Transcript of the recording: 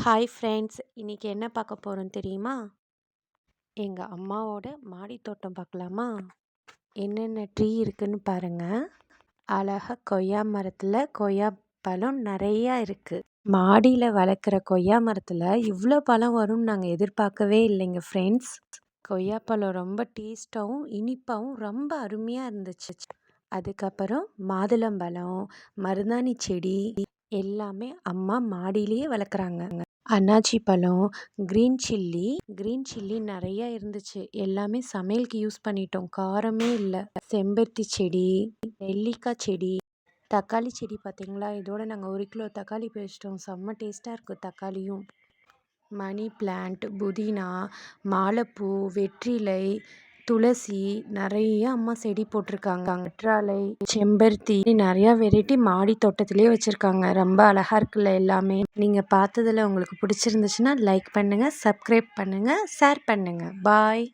Hi friends, இன்னைக்கு என்ன பார்க்க போறோம் தெரியுமா? எங்க அம்மாவோட மாடி தோட்டம் பார்க்கலாமா? என்னென்ன ட்ரீ இருக்குன்னு பாருங்க. அழகா கொய்யா மரத்துல கொய்யா பழம் நிறையா இருக்கு. மாடியில் வளர்க்குற கொய்யா மரத்தில் இவ்வளோ பழம் வரும்னு நாங்கள் எதிர்பார்க்கவே இல்லைங்க ஃப்ரெண்ட்ஸ். கொய்யா பழம் ரொம்ப டேஸ்ட்டாகவும் இனிப்பாகவும் ரொம்ப அருமையாக இருந்துச்சு. அதுக்கப்புறம் மாதுளம்பழம், மருதாணி செடி எல்லாமே அம்மா மாடியிலேயே வளர்க்குறாங்க. அன்னாச்சி பழம், க்ரீன் சில்லி நிறையா இருந்துச்சு. எல்லாமே சமையலுக்கு யூஸ் பண்ணிட்டோம். காரமே இல்லை. செம்பருத்தி செடி, நெல்லிக்காய் செடி, தக்காளி செடி பார்த்தீங்களா? இதோட நாங்கள் 1 கிலோ தக்காளி பறிச்சிட்டோம். செம்ம டேஸ்ட்டாக இருக்குது தக்காளியும். மணி பிளான்ட், புதினா, மாலைப்பூ, வெற்றிலை, துளசி நிறைய அம்மா செடி போட்டிருக்காங்க. கற்றாழை, செம்பருத்தி நிறையா வெரைட்டி மாடி தோட்டத்திலே வச்சுருக்காங்க. ரொம்ப அழகாக இருக்குல்ல எல்லாமே. நீங்கள் பார்த்ததில் உங்களுக்கு பிடிச்சிருந்துச்சுன்னா லைக் பண்ணுங்கள், சப்ஸ்கிரைப் பண்ணுங்கள், ஷேர் பண்ணுங்கள். பாய்.